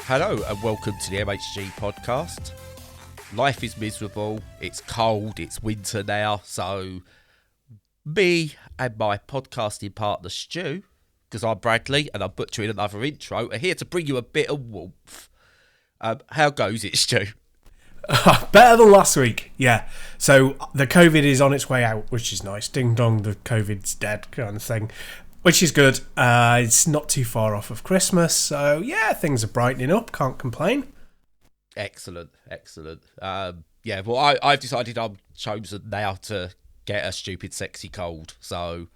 Hello and welcome to the MHG podcast. Life is miserable, it's cold, it's winter now, so me and my podcasting partner Stu, because I'm Bradley and I'm butchering another intro, are here to bring you a bit of warmth. How goes it, Stu? Better than last week, yeah. So the COVID is on its way out, which is nice. Ding dong, the COVID's dead kind of thing, which is good. It's not too far off of Christmas, so yeah, things are brightening up. Can't complain. Excellent. I've decided I'm chosen now to get a stupid, sexy cold. So,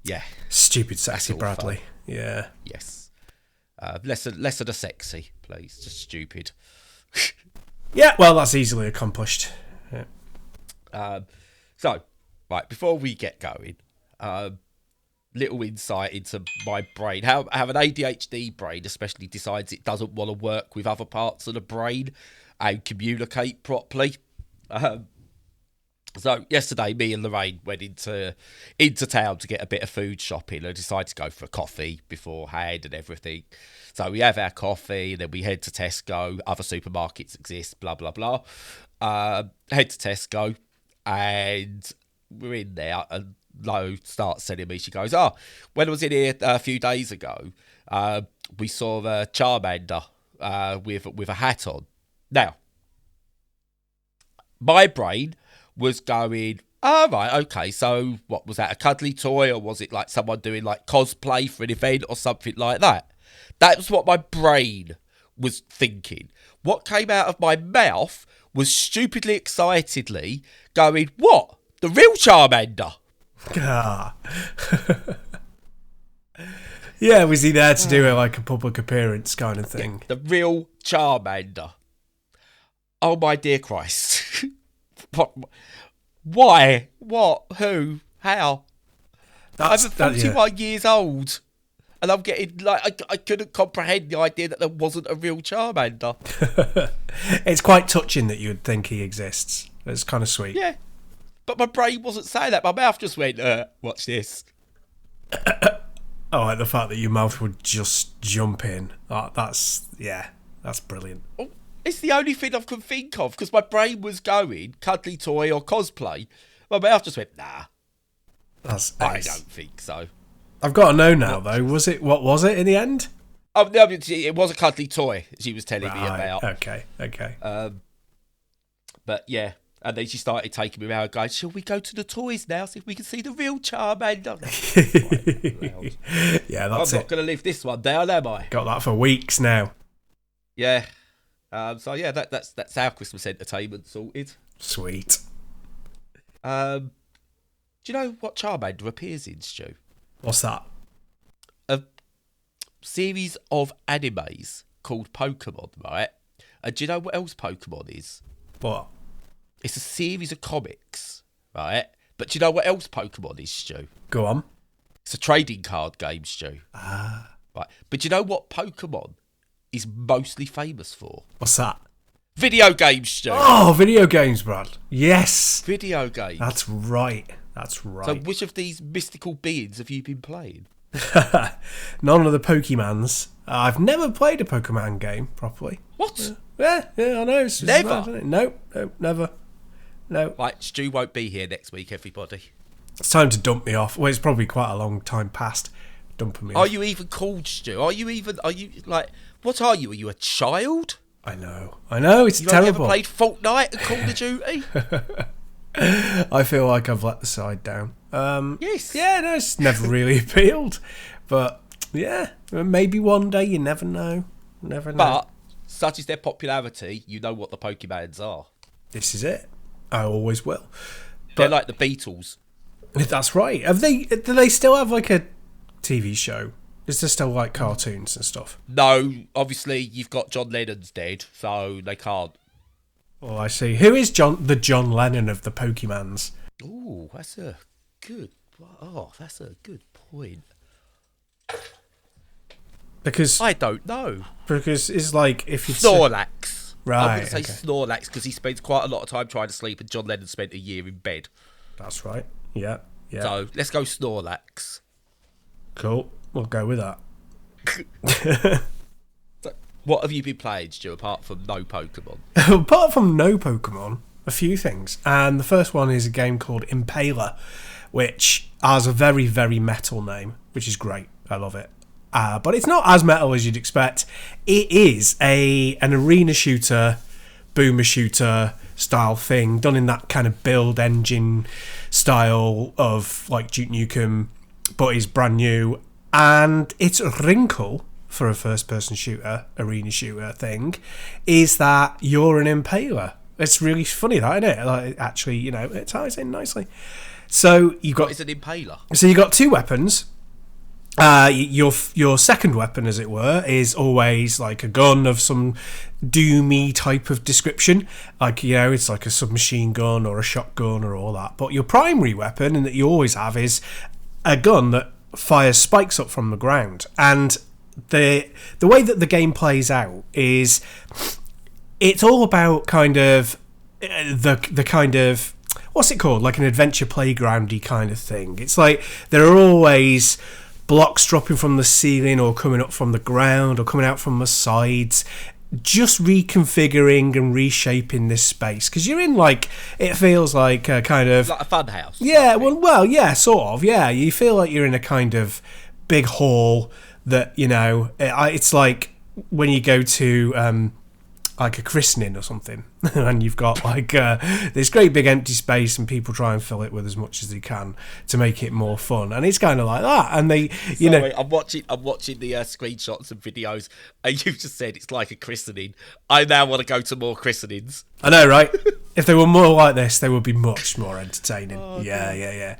yeah. Stupid, sexy Bradley. Fun. Yeah. Yes. Less of the sexy, please. Just stupid. Yeah, well, that's easily accomplished. Yeah. Right, before we get going, little insight into my brain. How an ADHD brain especially decides it doesn't want to work with other parts of the brain and communicate properly. So yesterday, me and Lorraine went into town to get a bit of food shopping and decided to go for a coffee beforehand and everything. So we have our coffee and then we head to Tesco. Other supermarkets exist, blah, blah, blah. Head to Tesco and we're in there and Lo starts telling me, she goes, when I was in here a few days ago, we saw a Charmander with a hat on. Now, my brain was going, right, okay, so what, was that a cuddly toy or was it like someone doing like cosplay for an event or something like that? That was what my brain was thinking. What came out of my mouth was stupidly excitedly going, what? The real Charmander? Yeah, was he there to do it like a public appearance kind of thing? Yeah, the real Charmander. Oh my dear Christ. What? Why? What? Who? How? I'm 41 years old and I'm getting like I couldn't comprehend the idea that there wasn't a real Charmander. It's quite touching that you would think he exists. It's kind of sweet. Yeah. But my brain wasn't saying that. My mouth just went, watch this. Oh, like the fact that your mouth would just jump in. Oh, that's brilliant. Oh, it's the only thing I could think of because my brain was going cuddly toy or cosplay. My mouth just went, nah. That's I ace. don't think so. I've got to know now, though. What was it in the end? Oh, no, it was a cuddly toy she was telling me about. Okay. But yeah. And then she started taking me around going, shall we go to the toys now, see if we can see the real Charmander? Yeah, that's I'm not going to live this one down, am I? Got that for weeks now. Yeah. So yeah, that's our Christmas entertainment sorted. Sweet. Do you know what Charmander appears in, Stu? What's that? A series of animes called Pokémon, right? And do you know what else Pokémon is? What? It's a series of comics, right? But do you know what else Pokémon is, Stu? Go on. It's a trading card game, Stu. Right. But do you know what Pokémon is mostly famous for? What's that? Video games, Stu. Oh, video games, Brad. Yes. Video games. That's right. So which of these mystical beings have you been playing? None of the Pokemons. I've never played a Pokemon game properly. What? Yeah, I know. It's never? Mad, isn't it? Nope, never. No. Right, Stu won't be here next week, everybody. It's time to dump me off. Well, it's probably quite a long time past dumping me off. Are you even called Stu? Are you like, what are you? Are you a child? I know, it's terrible. You ever played Fortnite and Call of Duty? I feel like I've let the side down. Yes. Yeah, no, it's never really appealed. But, yeah, maybe one day, you never know. But, such is their popularity, you know what the Pokemons are. This is it. I always will. They're like the Beatles. That's right. Do they still have like a TV show? Is there still like cartoons and stuff? No, obviously you've got John Lennon's dead, so they can't. Oh, I see. Who is the John Lennon of the Pokemons? Ooh, that's a good point. Because I don't know. Because it's like if you Snorlax. Right. I'm going to say Snorlax because he spends quite a lot of time trying to sleep, and John Lennon spent a year in bed. That's right. Yeah. So let's go Snorlax. Cool. We'll go with that. What have you been playing, Stu, apart from no Pokemon? Apart from no Pokemon, a few things. And the first one is a game called Impaler, which has a very, very metal name, which is great. I love it. But it's not as metal as you'd expect. It is an arena shooter, boomer shooter style thing, done in that kind of build engine style of like Duke Nukem, but is brand new. And its wrinkle for a first-person shooter, arena shooter thing, is that you're an impaler. It's really funny, that, isn't it? Like, actually, you know, it ties in nicely. So you got. What is an impaler? So you got two weapons. Your second weapon, as it were, is always like a gun of some doomy type of description. Like, you know, it's like a submachine gun or a shotgun or all that. But your primary weapon, and that you always have, is a gun that fires spikes up from the ground. And the way that the game plays out is it's all about kind of the kind of, what's it called, like an adventure playgroundy kind of thing. It's like there are always blocks dropping from the ceiling or coming up from the ground or coming out from the sides, just reconfiguring and reshaping this space, because you're in, like, it feels like a kind of like a fun house. Yeah, well, yeah, sort of. Yeah, you feel like you're in a kind of big hall that, you know, it's like when you go to like a christening or something, and you've got like this great big empty space, and people try and fill it with as much as they can to make it more fun, and it's kind of like that. And they, you know, I'm watching the screenshots and videos, and you've just said it's like a christening. I now want to go to more christenings. I know, right? If they were more like this, they would be much more entertaining. Oh, yeah.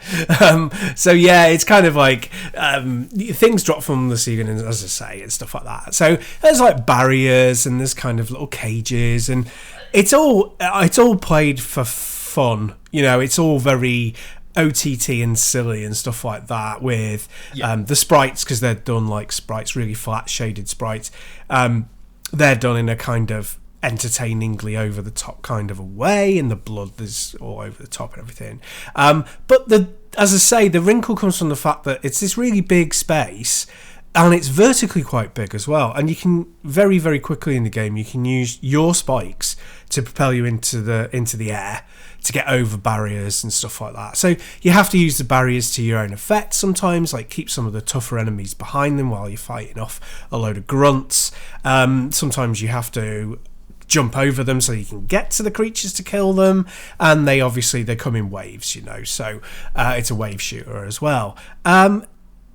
So yeah, it's kind of like things drop from the ceiling, and, as I say, and stuff like that. So there's like barriers, and there's kind of little cages, and it's all played for fun. You know, it's all very OTT and silly and stuff like that, with the sprites, because they're done like sprites, really flat shaded sprites. They're done in a kind of entertainingly over the top kind of a way, and the blood is all over the top and everything. But as I say, the wrinkle comes from the fact that it's this really big space, and it's vertically quite big as well. And you can very, very quickly in the game, you can use your spikes to propel you into the air to get over barriers and stuff like that. So you have to use the barriers to your own effect sometimes, like keep some of the tougher enemies behind them while you're fighting off a load of grunts. Sometimes you have to jump over them so you can get to the creatures to kill them, and they come in waves, you know, so it's a wave shooter as well. The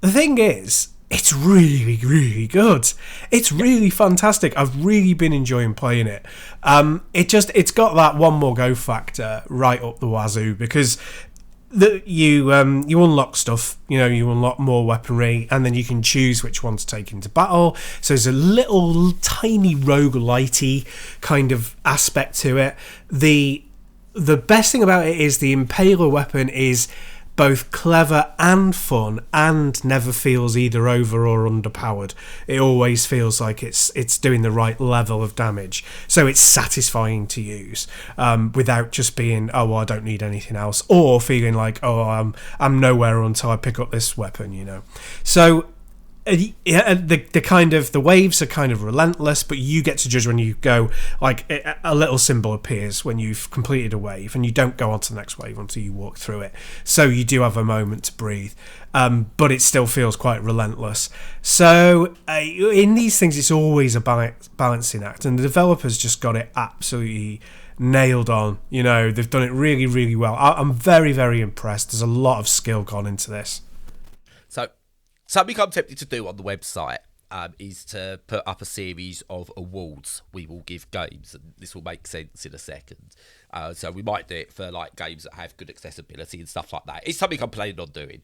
thing is, it's really, really good. It's really fantastic. I've really been enjoying playing it. It's got that one more go factor right up the wazoo, because you unlock stuff, you know, you unlock more weaponry, and then you can choose which one to take into battle. So there's a little tiny roguelite-y kind of aspect to it. The best thing about it is the Impaler weapon is both clever and fun, and never feels either over or underpowered. It always feels like it's doing the right level of damage, so it's satisfying to use, without just being, oh, well, I don't need anything else, or feeling like, oh, I'm nowhere until I pick up this weapon, you know. So the waves are kind of relentless, but you get to judge when you go, like, a little symbol appears when you've completed a wave, and you don't go on to the next wave until you walk through it. So you do have a moment to breathe, but it still feels quite relentless. So in these things, it's always a balancing act, and the developers just got it absolutely nailed on. You know, they've done it really, really well. I'm very, very impressed. There's a lot of skill gone into this. So something I'm tempted to do on the website is to put up a series of awards we will give games, and this will make sense in a second. So we might do it for like games that have good accessibility and stuff like that. It's something I'm planning on doing.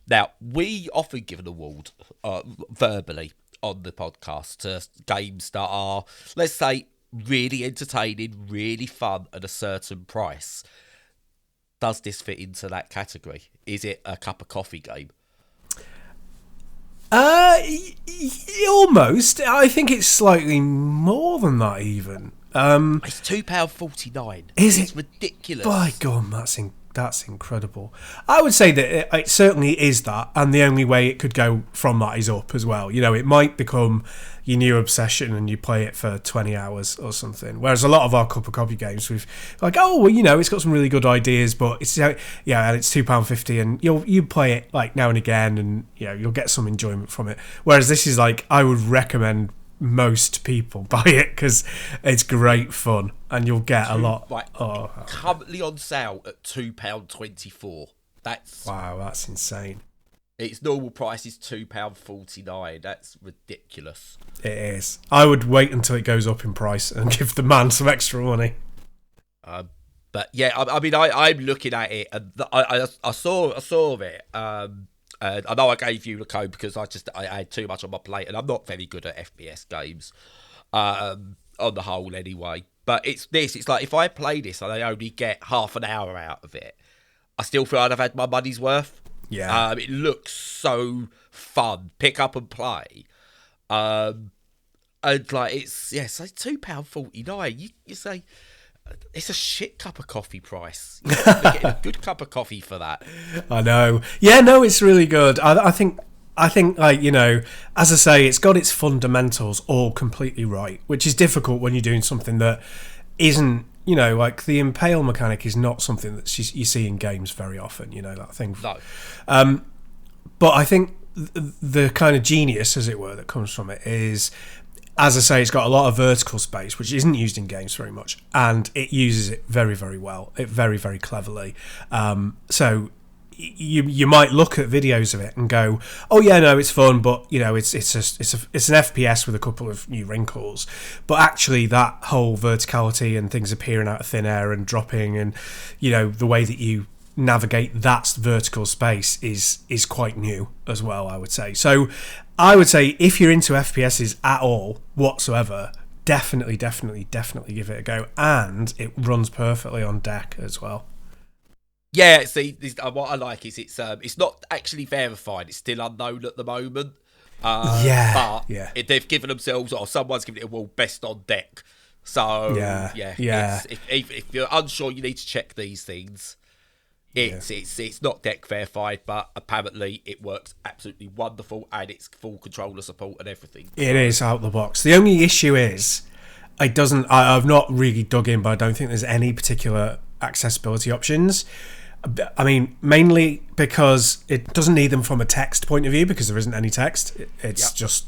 Now, we often give an award verbally on the podcast to games that are, let's say, really entertaining, really fun at a certain price. Does this fit into that category? Is it a cup of coffee game? Almost. I think it's slightly more than that even. It's £2.49. Is it? It's ridiculous. By God, That's incredible. I would say that it certainly is that, and the only way it could go from that is up as well. It might become your new obsession and you play it for 20 hours or something. Whereas a lot of our cup of coffee games, we've like, it's got some really good ideas, but it's and it's £2.50, and you play it like now and again, and you'll get some enjoyment from it. Whereas this is like, I would recommend most people buy it because it's great fun and you'll get a lot. Currently on sale at £2.24. That's insane. Its normal price is £2.49. That's ridiculous. It is. I would wait until it goes up in price and give the man some extra money. But yeah, I'm looking at it, and I saw it. I know I gave you the code because I had too much on my plate, and I'm not very good at FPS games, on the whole anyway. But it's like, if I play this and I only get half an hour out of it, I still feel I've had my money's worth. Yeah. It looks so fun. Pick up and play. And like, it's like £2.49. You say, it's a shit cup of coffee price. You're getting a good cup of coffee for that. I know. Yeah, no, it's really good. I think like, as I say, it's got its fundamentals all completely right, which is difficult when you're doing something that isn't, like the impale mechanic is not something that you see in games very often, that thing. No. But I think the kind of genius, as it were, that comes from it is, as I say, it's got a lot of vertical space, which isn't used in games very much, and it uses it very, very well. It very, very cleverly. So you might look at videos of it and go, "Oh yeah, no, it's fun," but it's an FPS with a couple of new wrinkles. But actually, that whole verticality and things appearing out of thin air and dropping, and the way that you navigate that vertical space is quite new as well, I would say. So I would say, if you're into FPSs at all whatsoever, definitely give it a go, and it runs perfectly on deck as well. Yeah, see, what I like is it's not actually verified. It's still unknown at the moment. But they've given themselves, or someone's given it a best on deck. So if you're unsure, you need to check these things. It's not deck verified, but apparently it works absolutely wonderful, and it's full controller support and everything. It is out the box. The only issue is, I've not really dug in, but I don't think there's any particular accessibility options. I mean, mainly because it doesn't need them from a text point of view, because there isn't any text. It's just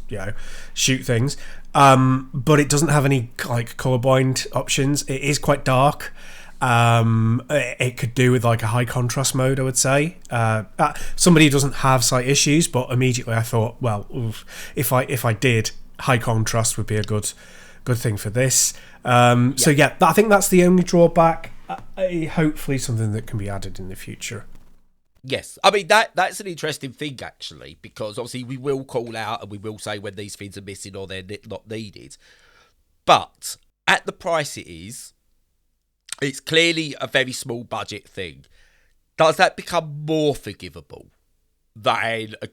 shoot things. But it doesn't have any like colorblind options. It is quite dark. It could do with like a high contrast mode, I would say. Somebody who doesn't have sight issues, but immediately I thought, well, if I did, high contrast would be a good thing for this. So I think that's the only drawback. Hopefully something that can be added in the future. Yes, I mean that's an interesting thing actually, because obviously we will call out and we will say when these things are missing or they're not needed. But at the price it is, it's clearly a very small budget thing. Does that become more forgivable than a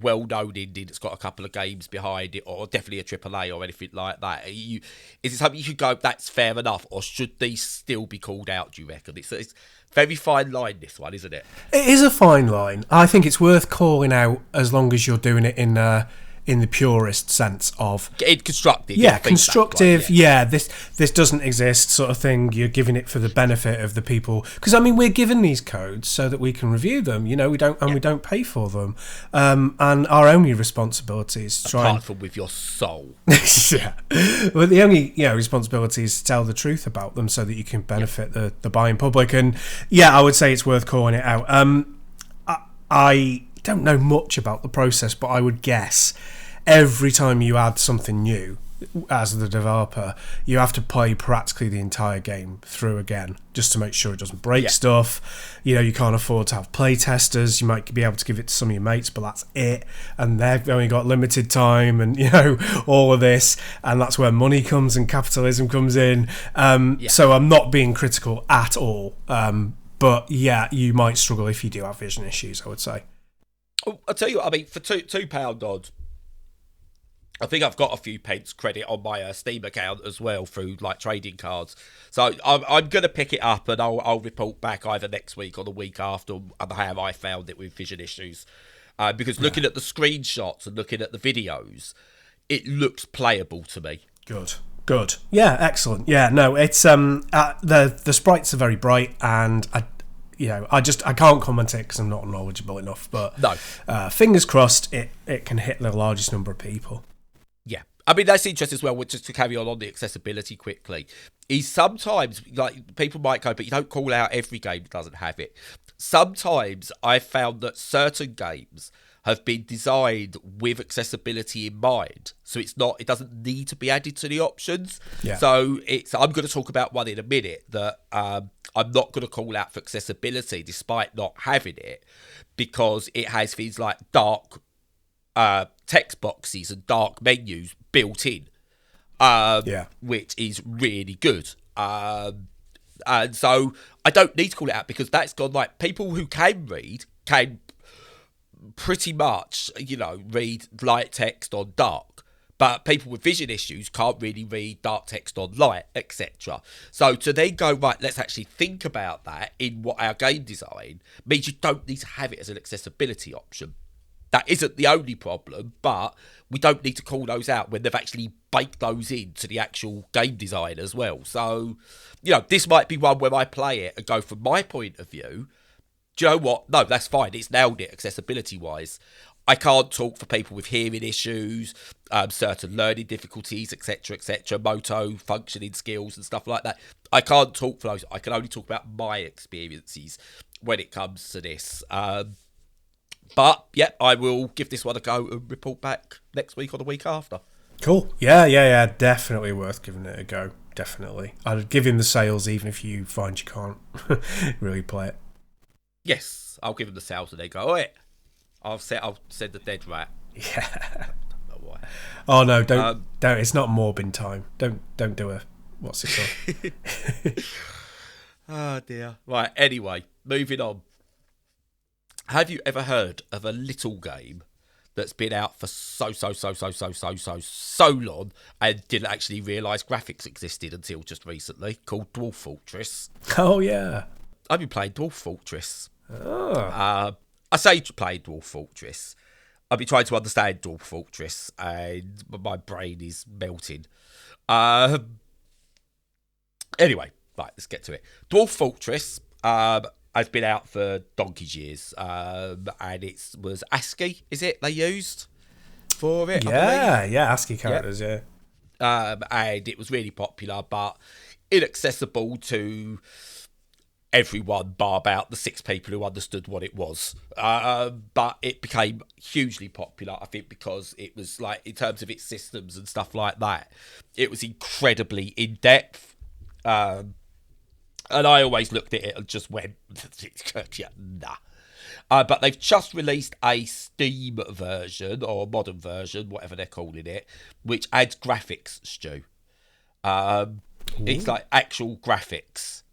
well-known indie that's got a couple of games behind it, or definitely a AAA or anything like that? Is it something you could go, that's fair enough, or should these still be called out, do you reckon? It's a very fine line, this one, isn't it? It is a fine line. I think it's worth calling out as long as you're doing it in the purest sense of constructive. Constructive. This doesn't exist, sort of thing. You're giving it for the benefit of the people, because I mean, we're given these codes so that we can review them. We don't pay for them, and our only responsibility is to try apart from with your soul. But the only responsibility is to tell the truth about them so that you can benefit the buying public. And I would say it's worth calling it out. I don't know much about the process, but I would guess every time you add something new as the developer, you have to play practically the entire game through again just to make sure it doesn't break stuff. You can't afford to have play testers. You might be able to give it to some of your mates, but that's it, and they've only got limited time, and all of this, and that's where money comes and capitalism comes in. So I'm not being critical at all, but you might struggle if you do have vision issues, I would say. I'll tell you what, I mean, for £2 odd, I think I've got a few pence credit on my Steam account as well through like trading cards. So I'm going to pick it up and I'll report back either next week or the week after on how I found it with vision issues. Because looking at the screenshots and looking at the videos, it looks playable to me. Good. Yeah, excellent. Yeah, no, it's the sprites are very bright, and I can't comment it because I'm not knowledgeable enough. But no, fingers crossed, it can hit the largest number of people. Yeah, I mean that's interesting as well. Just to carry on the accessibility quickly, is sometimes like people might go, but you don't call out every game that doesn't have it. Sometimes I've found that certain games have been designed with accessibility in mind, so it doesn't need to be added to the options. Yeah. So I'm going to talk about one in a minute that I'm not going to call out for accessibility despite not having it, because it has things like dark text boxes and dark menus built in, which is really good. And so I don't need to call it out because that's gone. Like people who can read can pretty much, read light text on dark, but people with vision issues can't really read dark text on light, etc. So to then go, right, let's actually think about that in what our game design means. You don't need to have it as an accessibility option. That isn't the only problem, but we don't need to call those out when they've actually baked those into the actual game design as well. So, this might be one where I play it and go from my point of view, do you know what? No, that's fine. It's nailed it accessibility-wise. I can't talk for people with hearing issues, certain learning difficulties, etc., motor functioning skills and stuff like that. I can't talk for those. I can only talk about my experiences when it comes to this. But, yeah, I will give this one a go and report back next week or the week after. Cool. Yeah. Definitely worth giving it a go. Definitely. I'd give him the sales even if you find you can't really play it. Yes, I'll give him the sales and they go, oh, I'll send the dead rat. Yeah. I don't know why. Oh, no, don't. It's not morbid time. Don't do a... What's it called? Oh, dear. Right, anyway, moving on. Have you ever heard of a little game that's been out for so long and didn't actually realise graphics existed until just recently, called Dwarf Fortress? Oh, yeah. I've been playing Dwarf Fortress. Oh. I say to play Dwarf Fortress. I've been trying to understand Dwarf Fortress and my brain is melting. Anyway, right, let's get to it. Dwarf Fortress has been out for donkey's years, and it was ASCII, is it, they used for it? Yeah, ASCII characters, yeah. And it was really popular, but inaccessible to everyone bar about the 6 people who understood what it was. But it became hugely popular, I think, because it was, like, in terms of its systems and stuff like that, it was incredibly in-depth. And I always looked at it and just went, nah. But they've just released a Steam version, or a modern version, whatever they're calling it, which adds graphics, Stu. It's like actual graphics.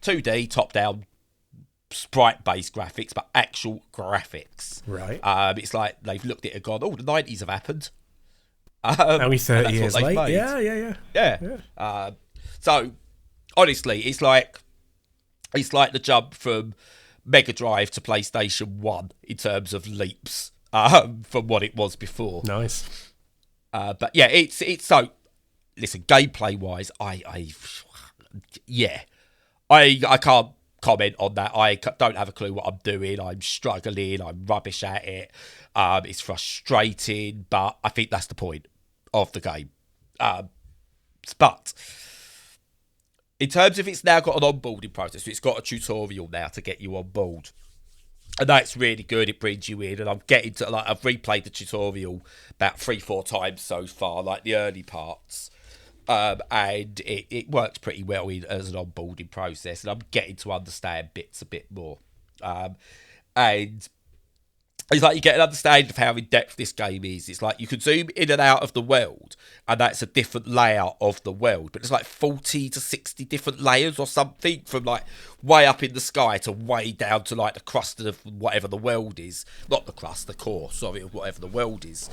2D, top-down, sprite-based graphics, but actual graphics. Right. It's like they've looked at it and gone, the 90s have happened. Only 30 years late. Made. Yeah. So, honestly, it's like the jump from Mega Drive to PlayStation 1 in terms of leaps from what it was before. Nice. But yeah, it's so... Listen, gameplay-wise, I can't comment on that. I don't have a clue what I'm doing. I'm struggling. I'm rubbish at it. It's frustrating, but I think that's the point of the game. But in terms of it's now got an onboarding process, it's got a tutorial now to get you on board. And that's really good. It brings you in, and I'm getting to, like, I've replayed the tutorial about 3-4 times so far, like the early parts. And it works pretty well as an onboarding process, and I'm getting to understand bits a bit more. And It's like you get an understanding of how in depth this game is. It's like you can zoom in and out of the world, and that's a different layout of the world. But it's like 40 to 60 different layers or something, from like way up in the sky to way down to like the crust of whatever the world is. Not the crust, the core, sorry, of whatever the world is.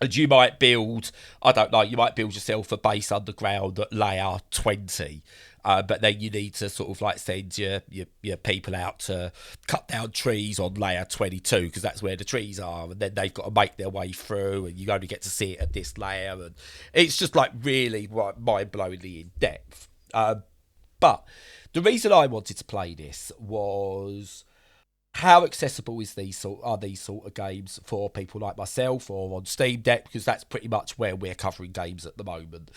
And you might build, I don't know, you might build yourself a base underground at layer 20. But then you need to sort of like send your people out to cut down trees on layer 22, because that's where the trees are, and then they've got to make their way through, and you only get to see it at this layer, and it's just like really mind-blowingly in depth. But the reason I wanted to play this was how accessible are these sort of games for people like myself, or on Steam Deck, because that's pretty much where we're covering games at the moment.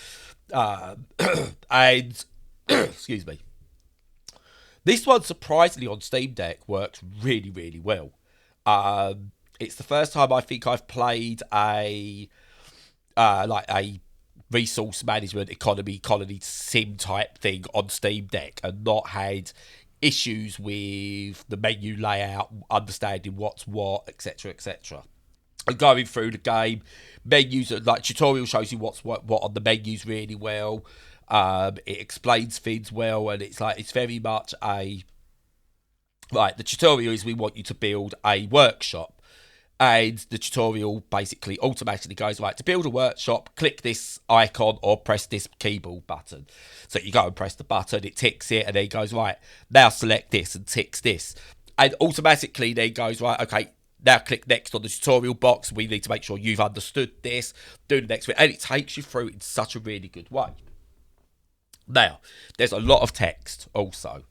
And excuse me. This one, surprisingly, on Steam Deck works really, really well. It's the first time I think I've played a resource management economy colony sim type thing on Steam Deck and not had issues with the menu layout, understanding what's what, etc., etc. And going through the game, menus, like tutorial shows you what's what on the menus really well. It explains things well, and it's like, it's very much the tutorial is, we want you to build a workshop, and the tutorial basically automatically goes, right, to build a workshop, click this icon or press this keyboard button. So you go and press the button, it ticks it, and then it goes, right, now select this, and ticks this, and automatically then goes, right, okay, now click next on the tutorial box, we need to make sure you've understood this, do the next bit, and it takes you through in such a really good way. Now, there's a lot of text also,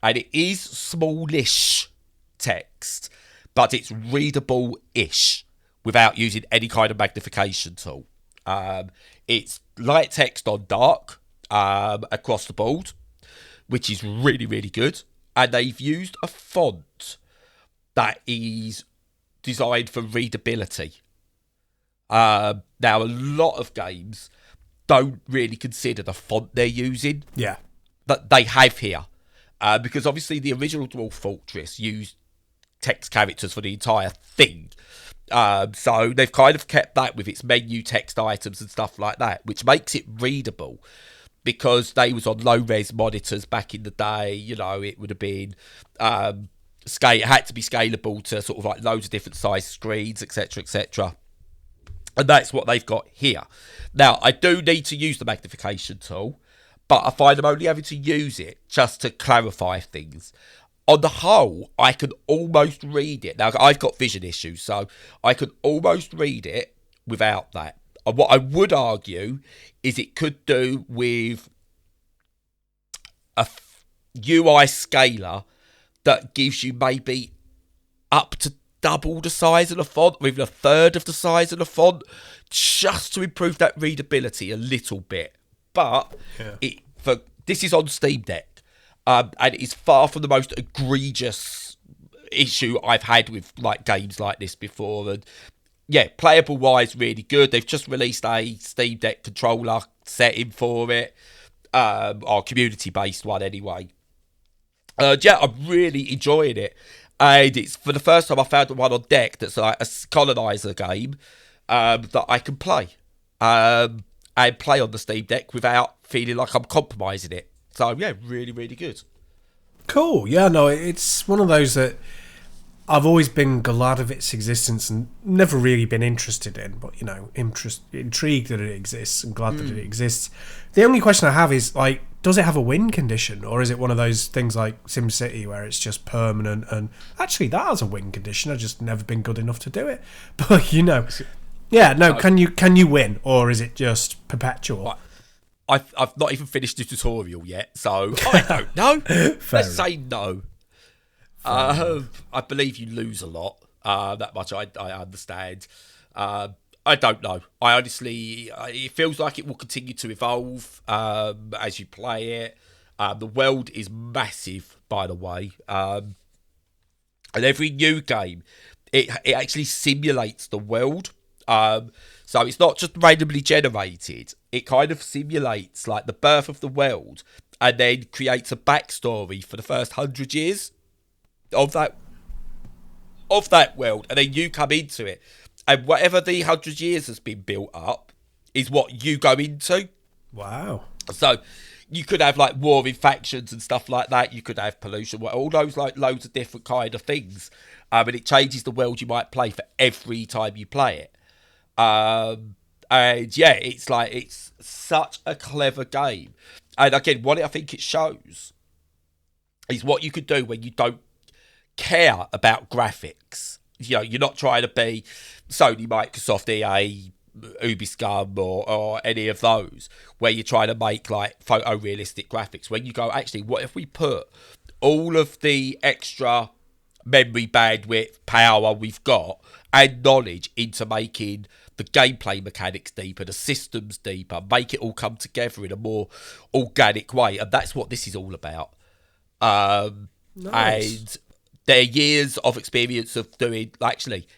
and it is smallish text, but it's readable-ish without using any kind of magnification tool. It's light text on dark across the board, which is really, really good, and they've used a font that is designed for readability. Now, a lot of games don't really consider the font they're using. Yeah. That they have here. Because obviously the original Dwarf Fortress used text characters for the entire thing. So they've kind of kept that with its menu text items and stuff like that, which makes it readable. Because they was on low-res monitors back in the day, you know, it would have been... it had to be scalable to sort of like loads of different size screens, etc., etc. And that's what they've got here. Now, I do need to use the magnification tool, but I find I'm only having to use it just to clarify things. On the whole, I can almost read it. Now, I've got vision issues, so I can almost read it without that. And what I would argue is it could do with a UI scaler that gives you maybe up to double the size of the font, or even a third of the size of the font, just to improve that readability a little bit. But this is on Steam Deck, and it is far from the most egregious issue I've had with like games like this before. And yeah, playable wise, really good. They've just released a Steam Deck controller setting for it, or community based one anyway. Yeah, I'm really enjoying it. And it's for the first time I found one on deck that's like a colonizer game that I can play. And play on the Steam Deck without feeling like I'm compromising it. So yeah, really, really good. Cool. Yeah, no, it's one of those that I've always been glad of its existence and never really been interested in, but, you know, intrigued that it exists and glad that it exists. The only question I have is, like, does it have a win condition, or is it one of those things like SimCity where it's just permanent? And actually, that has a win condition. I've just never been good enough to do it. But, you know, yeah, no, can you win, or is it just perpetual? I've not even finished the tutorial yet, so I don't know. Let's say no. I believe you lose a lot. That much I understand. I don't know. I honestly, it feels like it will continue to evolve as you play it. The world is massive, by the way. And every new game, it actually simulates the world. So it's not just randomly generated. It kind of simulates like the birth of the world, and then creates a backstory for the first 100 years of that of that world, and then you come into it, and whatever the 100 years has been built up is what you go into. Wow. So you could have like war in factions and stuff like that. You could have pollution, all those like loads of different kind of things. And it changes the world you might play for every time you play it. And yeah, it's such a clever game. And again, what I think it shows is what you could do when you don't care about graphics. You know, you're not trying to be Sony, Microsoft, EA, Ubisoft or any of those where you're trying to make like photorealistic graphics. When you go, actually, what if we put all of the extra memory bandwidth, power we've got and knowledge into making the gameplay mechanics deeper, the systems deeper, make it all come together in a more organic way. And that's what this is all about. Nice. And their years of experience of doing, actually,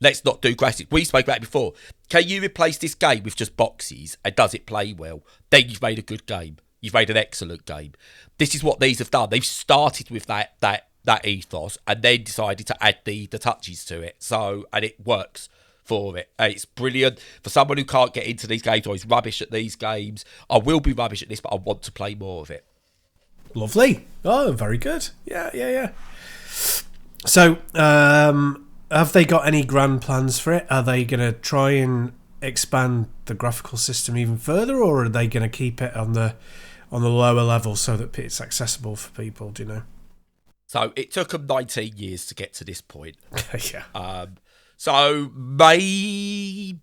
let's not do graphics. We spoke about it before. Can you replace this game with just boxes and does it play well? Then you've made a good game. You've made an excellent game. This is what these have done. They've started with that ethos and then decided to add the touches to it. So, and it works for it. And it's brilliant. For someone who can't get into these games or is rubbish at these games, I will be rubbish at this, but I want to play more of it. Lovely. Oh, very good. Yeah. So, have they got any grand plans for it? Are they going to try and expand the graphical system even further, or are they going to keep it on the lower level so that it's accessible for people? Do you know? So it took them 19 years to get to this point. Yeah. So maybe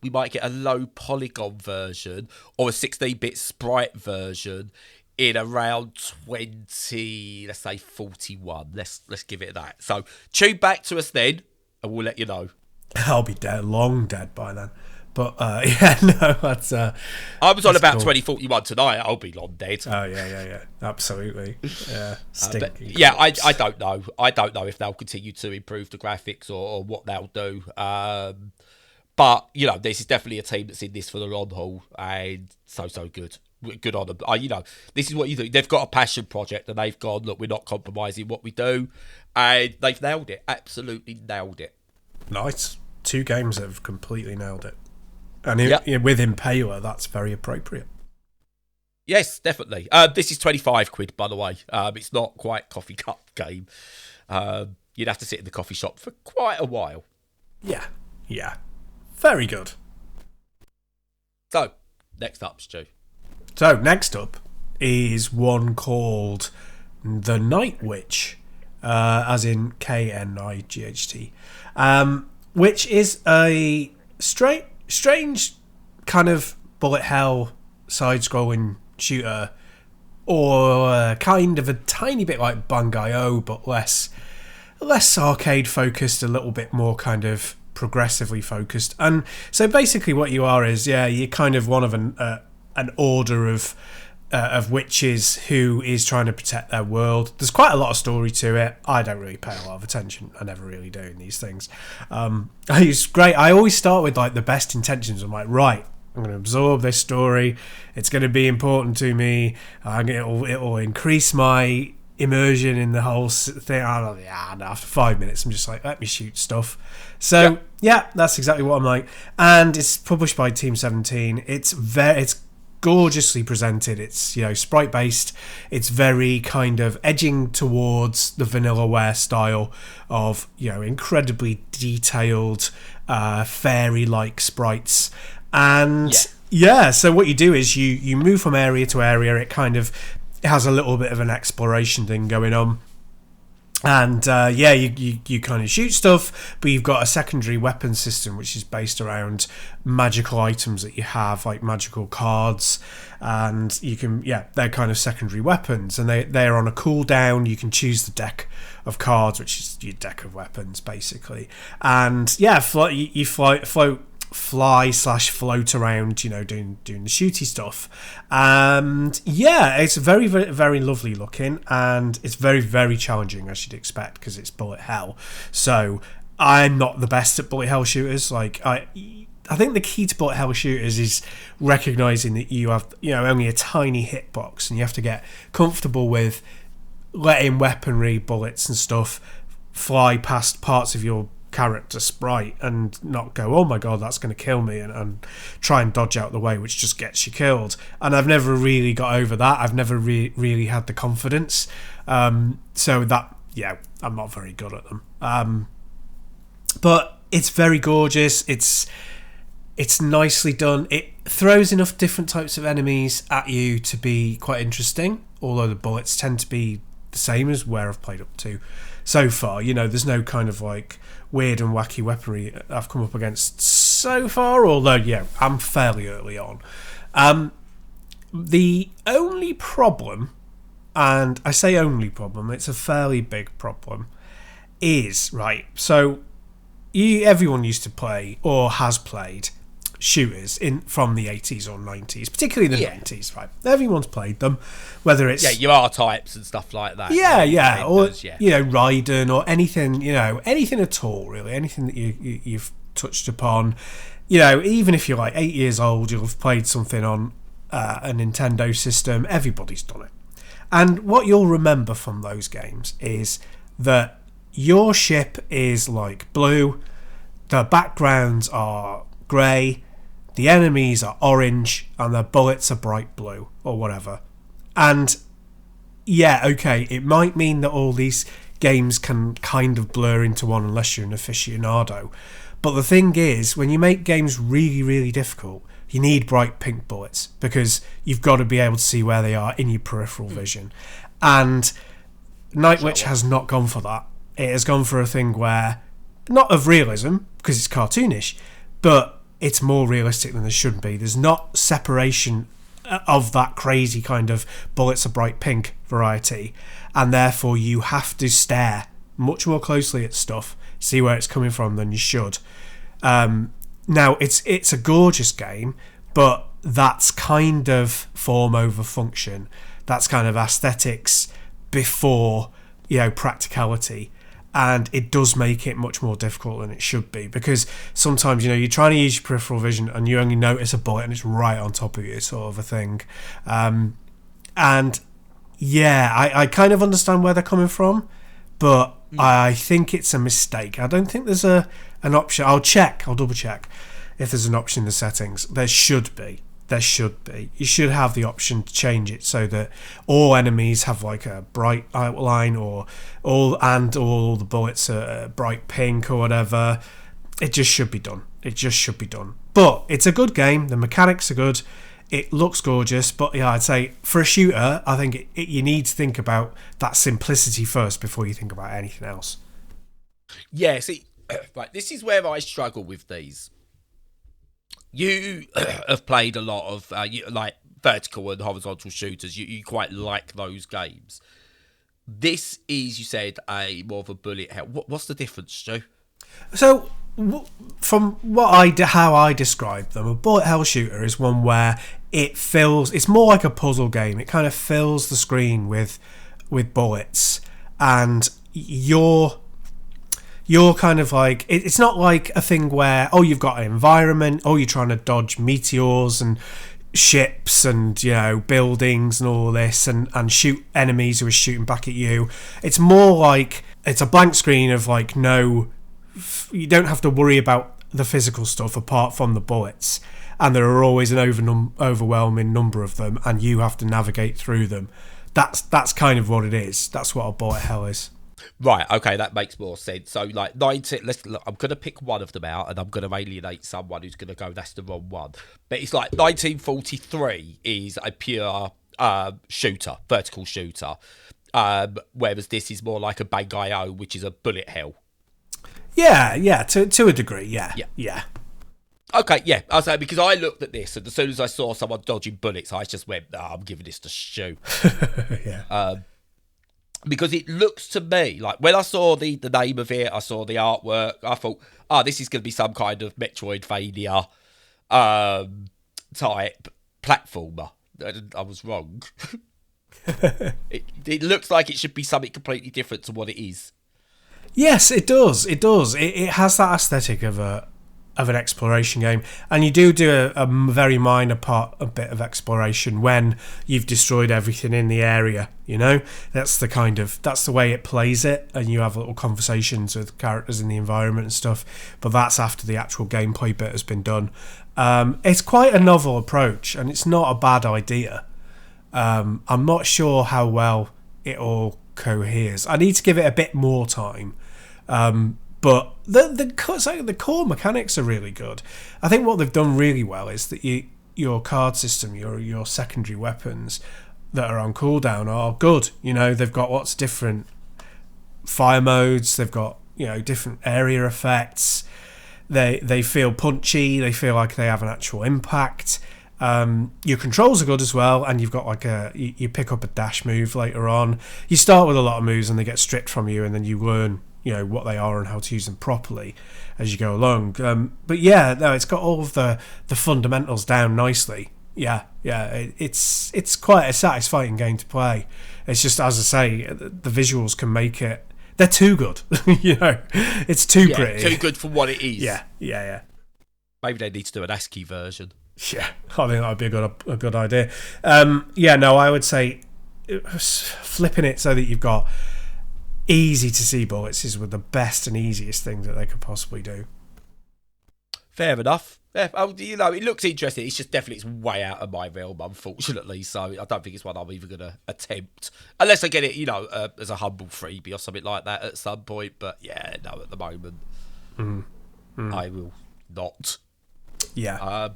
we might get a low polygon version or a 16-bit sprite version in around 20, let's say 41. Let's give it that. So tune back to us then, and we'll let you know. I'll be dead, long dead by then. But yeah, no, that's. I was on about cool. 2041 tonight. I'll be long dead. Oh yeah, absolutely. Yeah, yeah. I don't know. I don't know if they'll continue to improve the graphics or what they'll do. But you know, this is definitely a team that's in this for the long haul, and so good. Good on them. You know, this is what you do. They've got a passion project, and they've gone, look, we're not compromising what we do, and they've nailed it. Absolutely nailed it. Nice. 2 games that have completely nailed it. And with Impaler, that's very appropriate. Yes, definitely. This is 25 quid, by the way. It's not quite coffee cup game. You'd have to sit in the coffee shop for quite a while. Yeah. Very good. So, next up, Stu. So, next up is one called The Night Witch, as in KNIGHT, which is a strange kind of bullet hell side-scrolling shooter, or kind of a tiny bit like Bang.io, but less arcade focused, a little bit more kind of progressively focused. And so basically what you are is, you're kind of one of an order of witches who is trying to protect their world. There's quite a lot of story to it. I don't really pay a lot of attention. I never really do in these things. It's great. I always start with like the best intentions. I'm like, right, I'm going to absorb this story. It's going to be important to me. It'll increase my immersion in the whole thing. And after 5 minutes, I'm just like, let me shoot stuff. So yeah, that's exactly what I'm like. And it's published by Team 17. It's gorgeously presented. It's sprite based. It's very kind of edging towards the Vanillaware style of incredibly detailed fairy like sprites. And so what you do is you move from area to area. It kind of has a little bit of an exploration thing going on. And you kind of shoot stuff, but you've got a secondary weapon system which is based around magical items that you have, like magical cards, and you can they're kind of secondary weapons, and they're on a cooldown. You can choose the deck of cards, which is your deck of weapons basically, and you fly/float around, doing the shooty stuff. And it's very, very, very lovely looking, and it's very, very challenging, as you'd expect, because it's bullet hell. So I'm not the best at bullet hell shooters. Like I think the key to bullet hell shooters is recognizing that you have only a tiny hitbox, and you have to get comfortable with letting weaponry, bullets and stuff fly past parts of your character sprite and not go, oh my god, that's going to kill me, and try and dodge out the way, which just gets you killed. And I've never really got over that. I've never really had the confidence. So that, yeah, I'm not very good at them. But it's very gorgeous. It's nicely done. It throws enough different types of enemies at you to be quite interesting, although the bullets tend to be the same as where I've played up to so far. You know, there's no kind of like weird and wacky weaponry I've come up against so far, although, yeah, I'm fairly early on. The only problem, and I say only problem, it's a fairly big problem, is, right, so everyone used to play, or has played, shooters from the 80s or 90s, particularly the 90s, right? Everyone's played them, whether it's... Yeah, your R-types and stuff like that. Yeah. Or, you know, Raiden or anything, you know, anything at all, really. Anything that you've touched upon. You know, even if you're like 8 years old, you'll have played something on a Nintendo system. Everybody's done it. And what you'll remember from those games is that your ship is like blue, the backgrounds are grey, the enemies are orange, and the bullets are bright blue, or whatever. And, yeah, okay, it might mean that all these games can kind of blur into one unless you're an aficionado. But the thing is, when you make games really, really difficult, you need bright pink bullets, because you've got to be able to see where they are in your peripheral vision. And Night Witch has not gone for that. It has gone for a thing where, not of realism, because it's cartoonish, but it's more realistic than there should be. There's not separation of that crazy kind of bullets are bright pink variety, and therefore you have to stare much more closely at stuff, see where it's coming from than you should. Now, it's a gorgeous game, but that's kind of form over function. That's kind of aesthetics before, you know, practicality. And it does make it much more difficult than it should be, because sometimes, you know, you're trying to use your peripheral vision and you only notice a bullet and it's right on top of you, sort of a thing. And yeah, I kind of understand where they're coming from, but I think it's a mistake. I don't think there's an option. I'll double check if there's an option in the settings. There should be. You should have the option to change it so that all enemies have like a bright outline, or all the bullets are bright pink or whatever. It just should be done. But it's a good game. The mechanics are good. It looks gorgeous. But yeah, I'd say for a shooter, I think you need to think about that simplicity first before you think about anything else. Yeah, see, right, this is where I struggle with these. You have played a lot of like vertical and horizontal shooters. You quite like those games. This is, you said, a more of a bullet hell. What's the difference, Stu? So, from how I describe them, a bullet hell shooter is one where it's more like a puzzle game. It kind of fills the screen with bullets, and you're kind of like, it's not like a thing where, oh, you've got an environment, oh, you're trying to dodge meteors and ships and, you know, buildings and all this, and shoot enemies who are shooting back at you. It's more like it's a blank screen of like, no, you don't have to worry about the physical stuff apart from the bullets, and there are always an overwhelming number of them, and you have to navigate through them. That's kind of what it is. That's what a bullet hell is. Right, okay, that makes more sense. So, like, I'm going to pick one of them out, and I'm going to alienate someone who's going to go, that's the wrong one. But it's like 1943 is a pure shooter, vertical shooter, whereas this is more like a Bang-I-O, which is a bullet hell. Yeah, to a degree, yeah. Okay, yeah, I was saying, because I looked at this, and as soon as I saw someone dodging bullets, I just went, I'm giving this to Stu. Yeah. Because it looks to me like, when I saw the name of it, I saw the artwork, I thought, this is going to be some kind of Metroidvania type platformer. I was wrong. It looks like it should be something completely different to what it is. Yes, it does. It has that aesthetic of a of an exploration game, and you do a very minor a bit of exploration when you've destroyed everything in the area. That's the way it plays it, and you have little conversations with characters in the environment and stuff. But that's after the actual gameplay bit has been done. It's quite a novel approach, and it's not a bad idea. I'm not sure how well it all coheres. I need to give it a bit more time. But the core mechanics are really good. I think what they've done really well is that your card system, your secondary weapons that are on cooldown are good. They've got lots of different fire modes. They've got different area effects. They feel punchy. They feel like they have an actual impact. Your controls are good as well, and you've got you pick up a dash move later on. You start with a lot of moves and they get stripped from you, and then you learn what they are and how to use them properly as you go along. But yeah, no, it's got all of the fundamentals down nicely. Yeah, it's quite a satisfying game to play. It's just, as I say, the visuals can make it. They're too good. It's too pretty. Too good for what it is. Yeah. Maybe they need to do an ASCII version. Yeah, I think that would be a good idea. I would say flipping it so that you've got easy to see bullets is the best and easiest thing that they could possibly do. Fair enough. Yeah, it looks interesting. It's just definitely it's way out of my realm, unfortunately. So I don't think it's one I'm even going to attempt, unless I get it, as a humble freebie or something like that at some point. But yeah, no, at the moment, I will not. Yeah.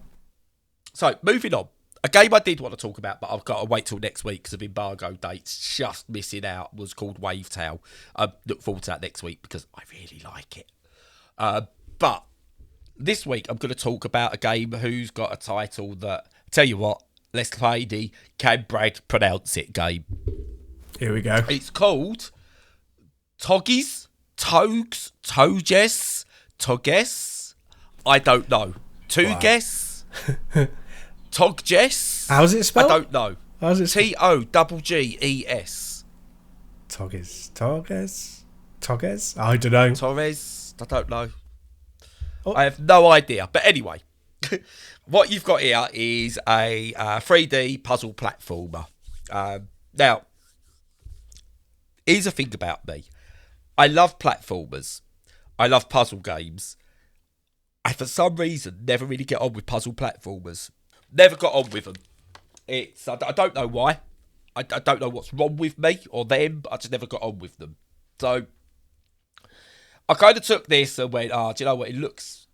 So moving on. A game I did want to talk about, but I've got to wait till next week because of embargo dates. Just missing out was called Wavetail. I look forward to that next week because I really like it. But this week I'm going to talk about a game who's got a title that, tell you what, let's play the Can Brad Pronounce It game. Here we go. It's called Togges, Toggs, Togges, Toggess. I don't know. Togges. Togges. How's it spelled? I don't know. How's it spelled? Togges. Togges? I don't know. Torres. I don't know. Oh. I have no idea. But anyway, what you've got here is a 3D puzzle platformer. Now, here's the thing about me. I love platformers. I love puzzle games. I, for some reason, never really get on with puzzle platformers. Never got on with them. I don't know why. I don't know what's wrong with me or them, but I just never got on with them. So I kind of took this and went, do you know what? It looks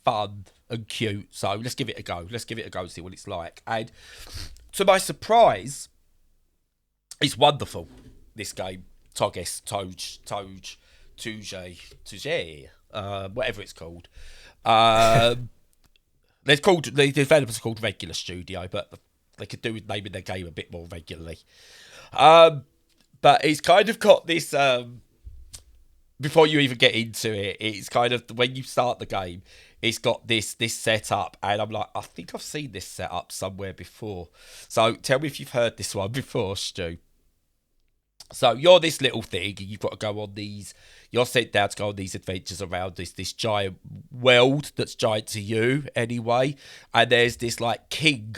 fun and cute. So let's give it a go. Let's give it a go and see what it's like. And to my surprise, it's wonderful, this game. Togges, Togges, whatever it's called. The developers are called Regular Studio, but they could do with naming their game a bit more regularly. But it's kind of got this. Before you even get into it, it's kind of when you start the game, it's got this setup, and I'm like, I think I've seen this setup somewhere before. So tell me if you've heard this one before, Stu. So you're this little thing, and you've got to go on these. You're sent down to go on these adventures around this giant world that's giant to you anyway. And there's this like king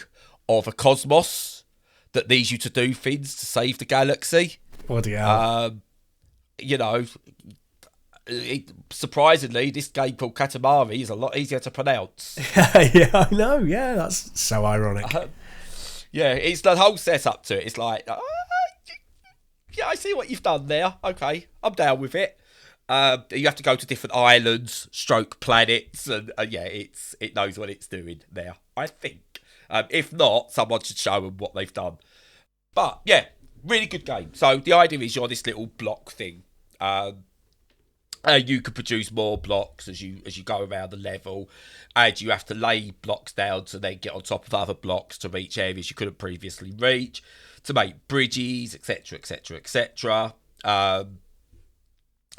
of a cosmos that needs you to do things to save the galaxy. Bloody hell. Surprisingly, this game called Katamari is a lot easier to pronounce. Yeah, I know. Yeah, that's so ironic. It's the whole setup to it. It's like, yeah, I see what you've done there. Okay, I'm down with it. You have to go to different islands, stroke planets, and it knows what it's doing there, I think. If not, someone should show them what they've done. But yeah, really good game. So the idea is you're this little block thing. You can produce more blocks as you go around the level, and you have to lay blocks down to then get on top of other blocks to reach areas you couldn't previously reach, to make bridges, etc., etc., etc.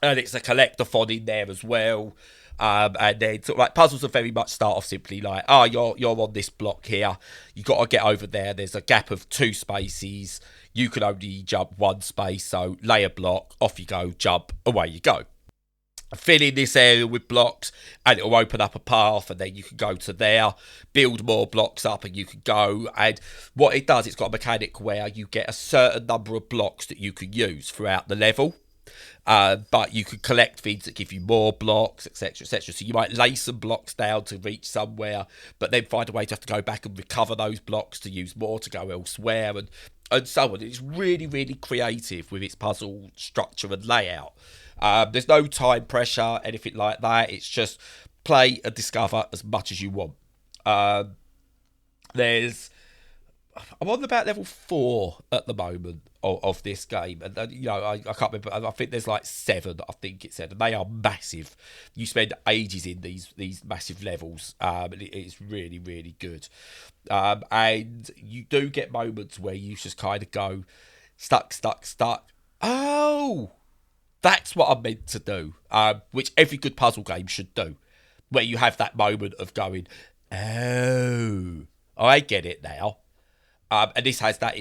And it's a collectathon in there as well. And then sort of like puzzles are very much start off simply like, you're on this block here. You got to get over there. There's a gap of 2 spaces. You can only jump 1 space. So lay a block, off you go, jump, away you go. filling this area with blocks, and it'll open up a path, and then you can go to there, build more blocks up, and you can go. And what it does, it's got a mechanic where you get a certain number of blocks that you can use throughout the level. But you can collect things that give you more blocks, etc., etc. So you might lay some blocks down to reach somewhere, but then find a way to have to go back and recover those blocks to use more to go elsewhere, and so on. It's really, really creative with its puzzle structure and layout. There's no time pressure, anything like that. It's just play and discover as much as you want. I'm on about level 4 at the moment of this game, and I can't remember. I think there's like 7. I think it said, and they are massive. You spend ages in these massive levels. It's really, really good, and you do get moments where you just kind of go stuck. Oh, that's what I'm meant to do, which every good puzzle game should do, where you have that moment of going, oh, I get it now. And this has that,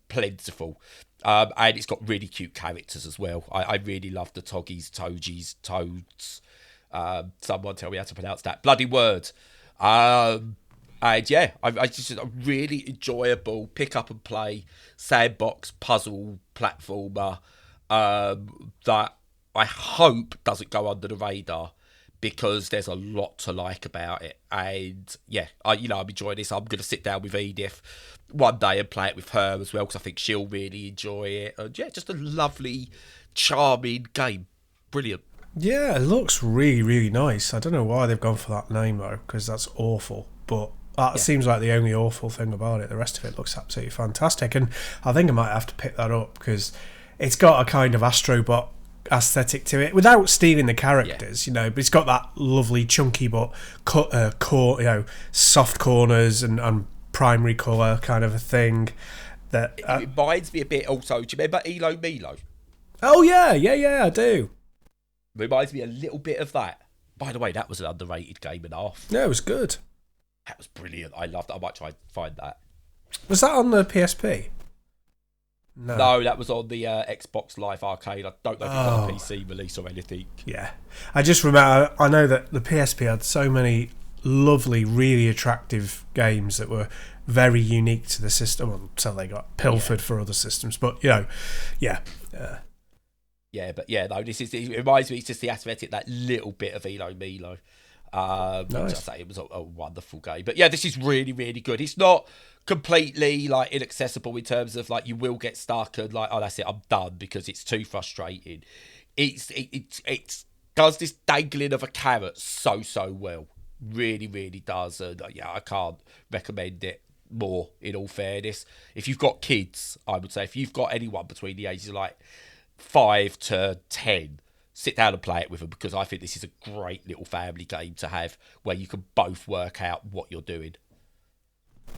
plentiful. And it's got really cute characters as well. I really love the Togges, Toe-ges, Toads. Someone tell me how to pronounce that bloody word. And yeah, I just a really enjoyable pick up and play sandbox puzzle platformer that I hope doesn't go under the radar, because there's a lot to like about it. And yeah, I'm enjoying this. I'm going to sit down with Edith one day and play it with her as well, because I think she'll really enjoy it. And yeah, just a lovely, charming game. Brilliant. Yeah, it looks really, really nice. I don't know why they've gone for that name, though, because that's awful. But that seems like the only awful thing about it. The rest of it looks absolutely fantastic. And I think I might have to pick that up, because it's got a kind of Astrobot aesthetic to it, without stealing the characters, but it's got that lovely chunky but soft corners and primary colour kind of a thing. That it reminds me a bit. Also, do you remember Elo Milo? Oh yeah, I do. Reminds me a little bit of that. By the way, that was an underrated game and a half. Yeah, it was good. That was brilliant. I loved it. I might try and find that. Was that on the PSP? No, that was on the Xbox Live Arcade. I don't know if it got a PC release or anything. Yeah. I just remember, I know that the PSP had so many lovely, really attractive games that were very unique to the system until they got pilfered for other systems. But, yeah. Yeah, but yeah, no, it reminds me, it's just the aesthetic, that little bit of Elo Milo. Nice. I say it was a wonderful game. But yeah, this is really, really good. It's not completely like inaccessible in terms of like you will get stuck and like, oh, that's it, I'm done, because it's too frustrating. It does this dangling of a carrot so well. Really, really does. And yeah, I can't recommend it more, in all fairness. If you've got kids, I would say, if you've got anyone between the ages of like 5 to 10, sit down and play it with them, because I think this is a great little family game to have where you can both work out what you're doing.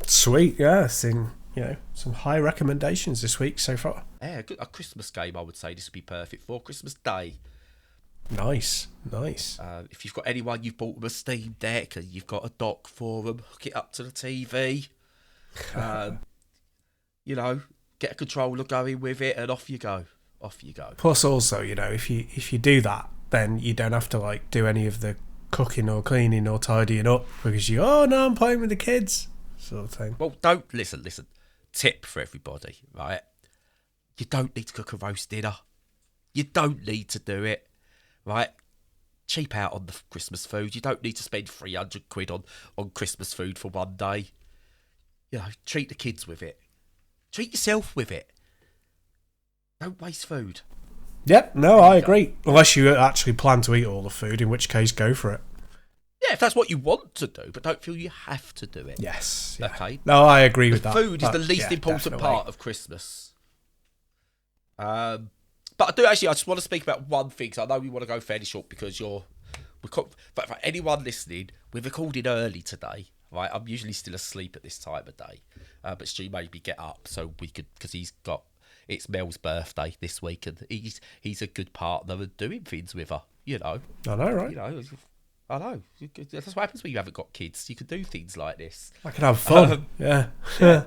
Sweet, yeah. Some high recommendations this week so far. Yeah, a Christmas game, I would say this would be perfect for Christmas Day. Nice. If you've got anyone, you've bought them a Steam Deck and you've got a dock for them, hook it up to the TV. Get a controller going with it, and off you go. Plus, also, if you do that, then you don't have to like do any of the cooking or cleaning or tidying up, because I'm playing with the kids, sort of thing. Well, don't listen. Tip for everybody, right? You don't need to cook a roast dinner. You don't need to do it, right? Cheap out on the Christmas food. You don't need to spend 300 quid on Christmas food for one day. Treat the kids with it. Treat yourself with it. Don't waste food. Yep, no, I agree. Unless you actually plan to eat all the food, in which case, go for it. Yeah, if that's what you want to do, but don't feel you have to do it. Yes. Yeah. Okay. No, I agree with that. Food is the least important part of Christmas. But I just want to speak about one thing, because I know we want to go fairly short, because but for anyone listening, we're recording early today, right? I'm usually still asleep at this time of day, but Stu made me get up so we could, because it's Mel's birthday this week, and he's a good partner and doing things with her, I know, right? I know. That's what happens when you haven't got kids. You can do things like this. I can have fun. Yeah. Well,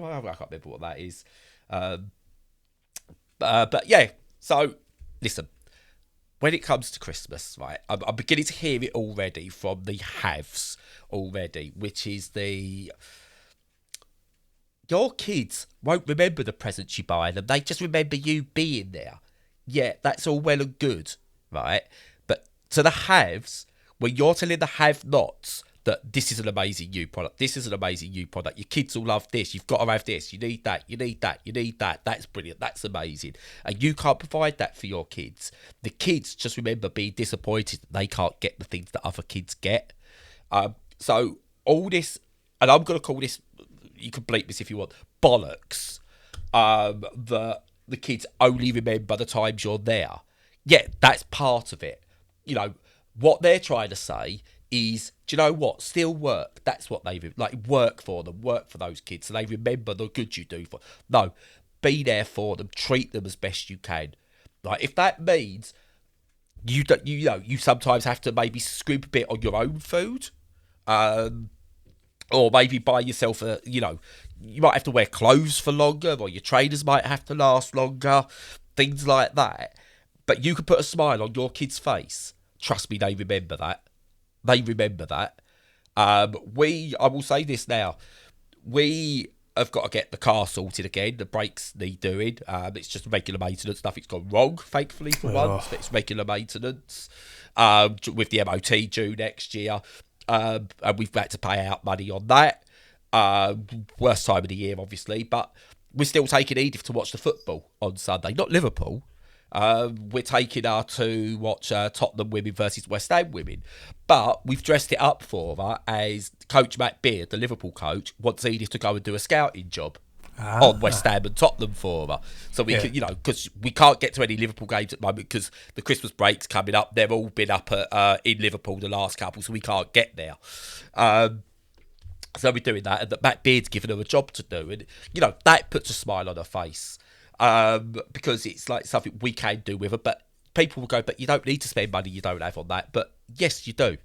I can't remember what that is. But yeah. So listen, when it comes to Christmas, right, I'm beginning to hear it already from the haves already, which is your kids won't remember the presents you buy them. They just remember you being there. Yeah, that's all well and good, right? But to the haves, when you're telling the have-nots that this is an amazing new product, this is an amazing new product, your kids will love this, you've got to have this, you need that, you need that, you need that, that's brilliant, that's amazing. And you can't provide that for your kids. The kids just remember being disappointed that they can't get the things that other kids get. So all this, and I'm going to call this, you can bleep this if you want, bollocks, the kids only remember the times you're there. Yeah, that's part of it. You know, what they're trying to say is, do you know what? Still work. That's what they like. Work for them. Work for those kids, so they remember the good you do for. No, be there for them. Treat them as best you can. Like if that means you sometimes have to maybe scrimp a bit on your own food, or maybe buy yourself you might have to wear clothes for longer, or your trainers might have to last longer, things like that. But you can put a smile on your kid's face. Trust me, they remember that. They remember that. I will say this now. We have got to get the car sorted again. The brakes need doing. It's just regular maintenance. Nothing's gone wrong, thankfully, for once. It's regular maintenance. With the MOT due next year. And we've had to pay out money on that. Worst time of the year, obviously. But we're still taking Edith to watch the football on Sunday. Not Liverpool. We're taking her to watch Tottenham women versus West Ham women. But we've dressed it up for her as Coach Matt Beard, the Liverpool coach, wants Edith to go and do a scouting job on West Ham and Tottenham for her. So we can, because we can't get to any Liverpool games at the moment because the Christmas break's coming up. They've all been up in Liverpool the last couple, so we can't get there. So we're doing that, and that Matt Beard's given her a job to do. And, that puts a smile on her face. Because it's like something we can do with her, but people will go, but you don't need to spend money you don't have on that. But yes, you do.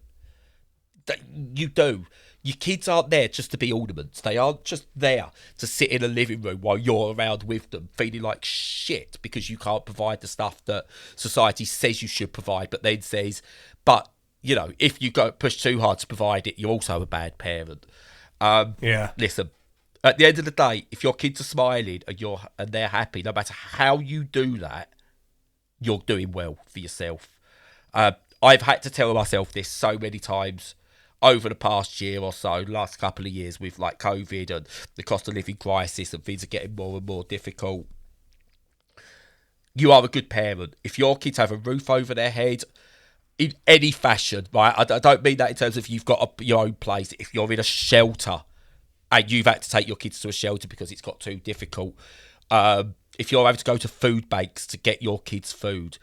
You do. Your kids aren't there just to be ornaments. They aren't just there to sit in a living room while you're around with them, feeling like shit because you can't provide the stuff that society says you should provide, but then says, but, if you go push too hard to provide it, you're also a bad parent. Listen. At the end of the day, if your kids are smiling and they're happy, no matter how you do that, you're doing well for yourself. I've had to tell myself this so many times over the past year or so, last couple of years with like COVID and the cost of living crisis and things are getting more and more difficult. You are a good parent. If your kids have a roof over their head, in any fashion, right? I don't mean that in terms of you've got your own place. If you're in a shelter, and you've had to take your kids to a shelter because it's got too difficult. If you're having to go to food banks to get your kids food,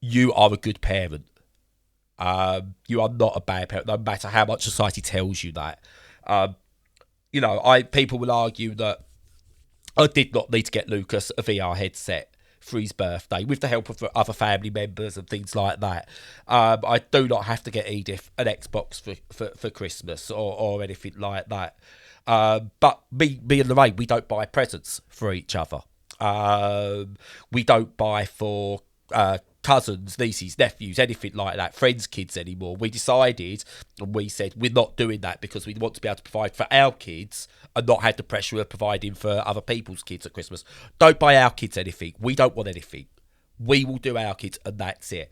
you are a good parent. You are not a bad parent, no matter how much society tells you that. People will argue that I did not need to get Lucas a VR headset for his birthday with the help of other family members and things like that. I do not have to get Edith an Xbox for Christmas or anything like that. But me and Lorraine, we don't buy presents for each other. We don't buy for cousins, nieces, nephews, anything like that, friends' kids anymore. We decided and we said we're not doing that because we want to be able to provide for our kids and not have the pressure of providing for other people's kids at Christmas. Don't buy our kids anything. We don't want anything. We will do our kids and that's it.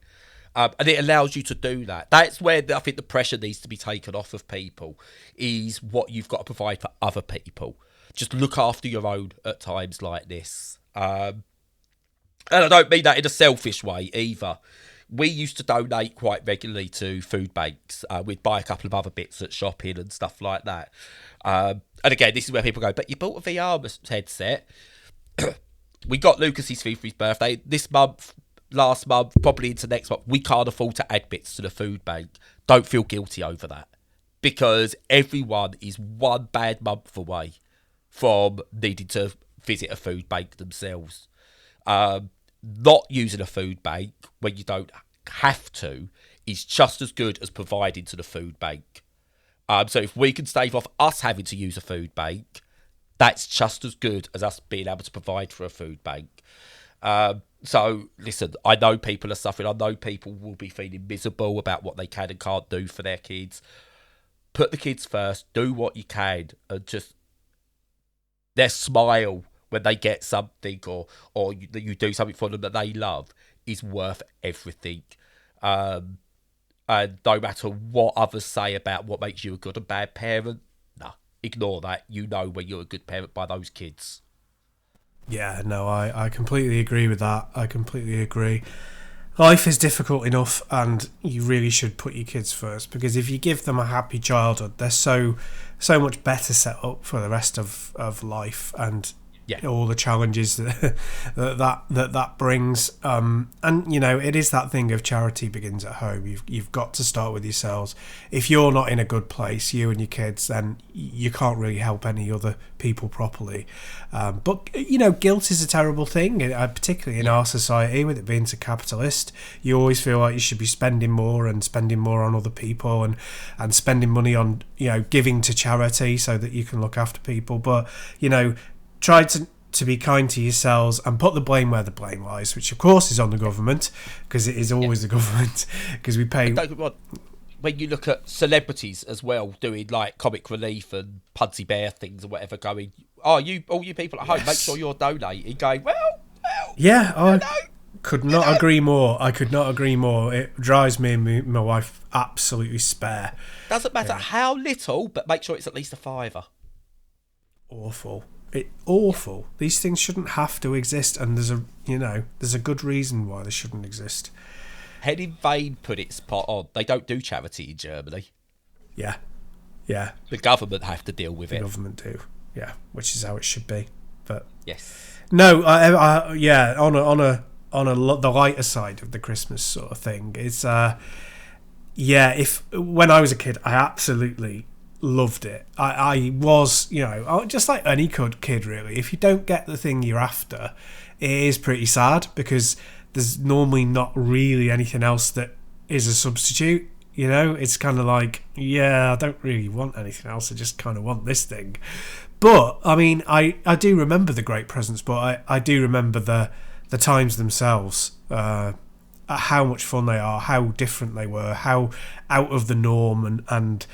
And it allows you to do that. That's where I think the pressure needs to be taken off of people, is what you've got to provide for other people. Just look after your own at times like this. And I don't mean that in a selfish way either. We used to donate quite regularly to food banks. We'd buy a couple of other bits at shopping and stuff like that. And again, this is where people go, but you bought a VR headset. We got Lucas's food for his birthday. This month, last month, probably into next month, we can't afford to add bits to the food bank. Don't feel guilty over that. Because everyone is one bad month away from needing to visit a food bank themselves. Not using a food bank when you don't have to is just as good as providing to the food bank. So if we can stave off us having to use a food bank, that's just as good as us being able to provide for a food bank. So, listen, I know people are suffering. I know people will be feeling miserable about what they can and can't do for their kids. Put the kids first. Do what you can. And just their smile when they get something or you do something for them that they love is worth everything. And no matter what others say about what makes you a good and bad parent, no, ignore that. You know when you're a good parent by those kids. Yeah, no, I completely agree with that. I completely agree. Life is difficult enough, and you really should put your kids first, because if you give them a happy childhood, they're so much better set up for the rest of life and all the challenges that brings. And you know, it is that thing of charity begins at home. You've got to start with yourselves. If you're not in a good place, you and your kids, then you can't really help any other people properly. But you know, guilt is a terrible thing, particularly in our society, with it being so capitalist. You always feel like you should be spending more on other people and spending money on, you know, giving to charity so that you can look after people. But you know, try to be kind to yourselves and put the blame where the blame lies, which of course is on the government, because it is always the government, because we pay. When you look at celebrities as well doing like comic relief and Pudsey Bear things or whatever, going, all you people at home, make sure you're donating. Going, well, yeah, I could not agree more. I could not agree more. It drives me and my wife absolutely spare. Doesn't matter how little, but make sure it's at least a £5. Awful. Awful. These things shouldn't have to exist, and there's a good reason why they shouldn't exist. Henning Vane put it spot on. They don't do charity in Germany. Yeah. The government have to deal with it. The government do. Yeah, which is how it should be. But yes. No, yeah. On the lighter side of the Christmas sort of thing, it's when I was a kid, I absolutely loved it. I was, you know, just like any kid really. If you don't get the thing you're after, it is pretty sad, because there's normally not really anything else that is a substitute. You know, it's kind of like, I don't really want anything else. I just kind of want this thing. But I mean, I do remember the great presents, but I do remember the times themselves. How much fun they are, how different they were, how out of the norm, and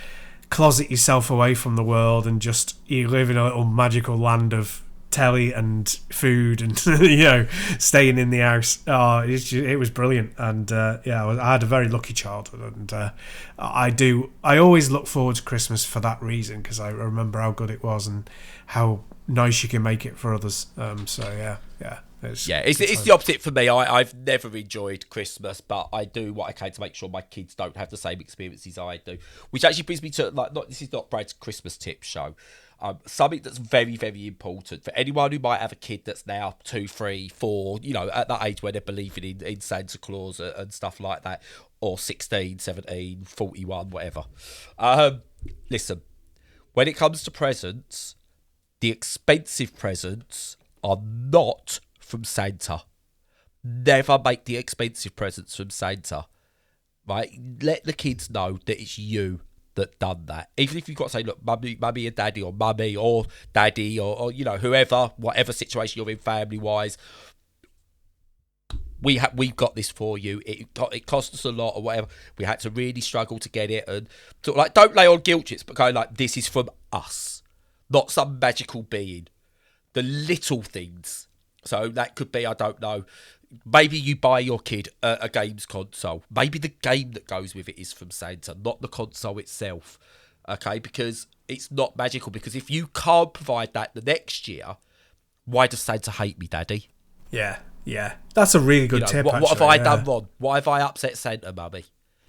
closet yourself away from the world and just you live in a little magical land of telly and food and you know, staying in the house. It was brilliant, and I had a very lucky childhood, and I always look forward to Christmas for that reason, because I remember how good it was and how nice you can make it for others. It's the opposite for me. I've never enjoyed Christmas, but I do what I can to make sure my kids don't have the same experiences I do. Which actually brings me to this is not Brad's Christmas tip show. Something that's very, very important for anyone who might have a kid that's now 2, 3, 4, you know, at that age where they're believing in Santa Claus and stuff like that, or 16, 17, 41, whatever. Listen, when it comes to presents, the expensive presents are not from Santa. Never make the expensive presents from Santa. Right? Let the kids know that it's you that done that. Even if you've got to say, look, mummy and daddy, or mummy or daddy, or you know, whoever, whatever situation you're in family wise, we've got this for you. It cost us a lot or whatever. We had to really struggle to get it, and sort of like, don't lay on guilt trips, but go like, this is from us, not some magical being. The little things. So that could be, I don't know, maybe you buy your kid a games console. Maybe the game that goes with it is from Santa, not the console itself. Okay, because it's not magical. Because if you can't provide that the next year, why does Santa hate me, Daddy? Yeah. That's a really good tip. What have I done wrong? Why have I upset Santa, Mummy?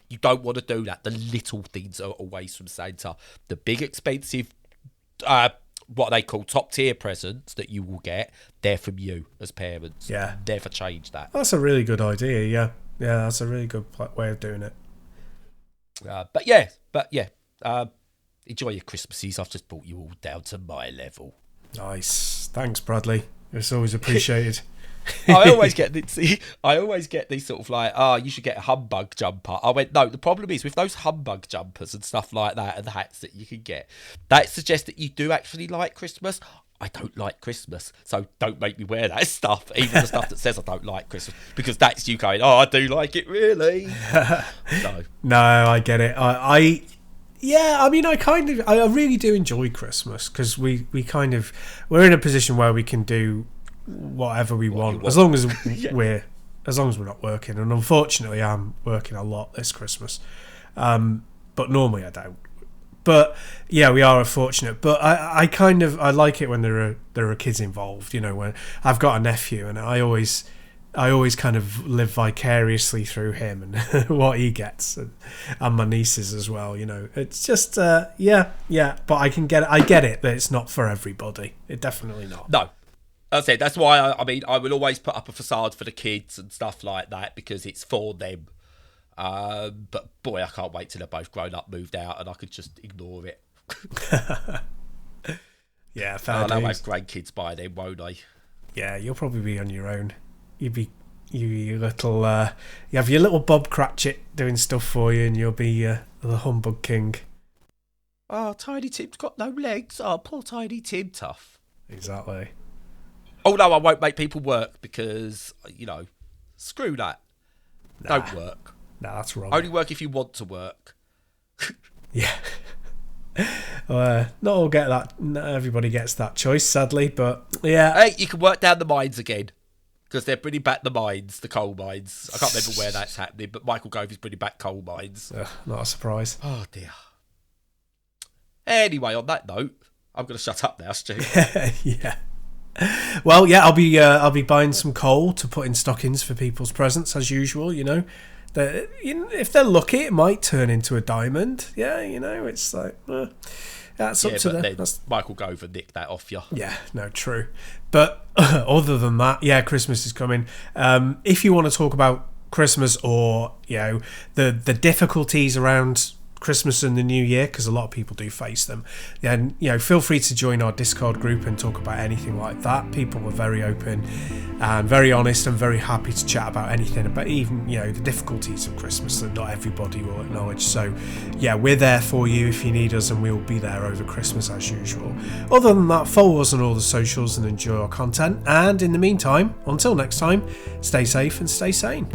You don't want to do that. The little things are always from Santa. The big expensive, what they call top tier presents that you will get, they're from you as parents. Yeah. Never change that. That's a really good idea. Yeah, that's a really good way of doing it. Enjoy your Christmases. I've just brought you all down to my level. Nice. Thanks, Bradley. It's always appreciated. I always get these sort of like, you should get a humbug jumper. I went, no, the problem is with those humbug jumpers and stuff like that and the hats that you can get, that suggests that you do actually like Christmas. I don't like Christmas, so don't make me wear that stuff, even the stuff that says I don't like Christmas, because that's you going, oh, I do like it, really. No, I get it. I mean, I really do enjoy Christmas, because we're in a position where we can do whatever we want, as long as we're not working. And unfortunately, I'm working a lot this Christmas, but normally I don't. But yeah, we are fortunate. But I like it when there are kids involved. You know, when I've got a nephew, and I always kind of live vicariously through him and what he gets, and my nieces as well. You know, it's just yeah. But I get it that it's not for everybody. It definitely not. No, that's it. That's why I mean I will always put up a facade for the kids and stuff like that, because it's for them. But boy, I can't wait till they're both grown up, moved out, and I could just ignore it. Yeah, fair I'll have grandkids by then, won't I? Yeah, you'll probably be on your own. You have your little Bob Cratchit doing stuff for you, and you'll be the humbug king. Oh, Tiny Tim's got no legs. Oh, poor Tiny Tim, tough. Exactly. Oh no, I won't make people work, because screw that. Nah. Don't work. No, that's wrong. Only work if you want to work. Yeah. Not all get that. Not everybody gets that choice, sadly. But yeah. Hey, you can work down the mines again, because they're bringing back the coal mines. I can't remember where that's happening, but Michael Gove is bringing back coal mines. Not a surprise. Oh dear. Anyway, on that note, I'm going to shut up now, Stu. Yeah. Well, yeah, I'll be buying some coal to put in stockings for people's presents as usual. You know, if they're lucky, it might turn into a diamond. Yeah, it's like that's up to them. That's Michael Gove and nick that off you. Yeah, no, true. But other than that, yeah, Christmas is coming. If you want to talk about Christmas, or the difficulties around Christmas and the New Year, because a lot of people do face them, then feel free to join our Discord group and talk about anything like that. People were very open and very honest and very happy to chat about anything, about even the difficulties of Christmas that not everybody will acknowledge. So yeah, we're there for you if you need us, and we'll be there over Christmas as usual. Other than that, follow us on all the socials and enjoy our content, and in the meantime, until next time, stay safe and stay sane.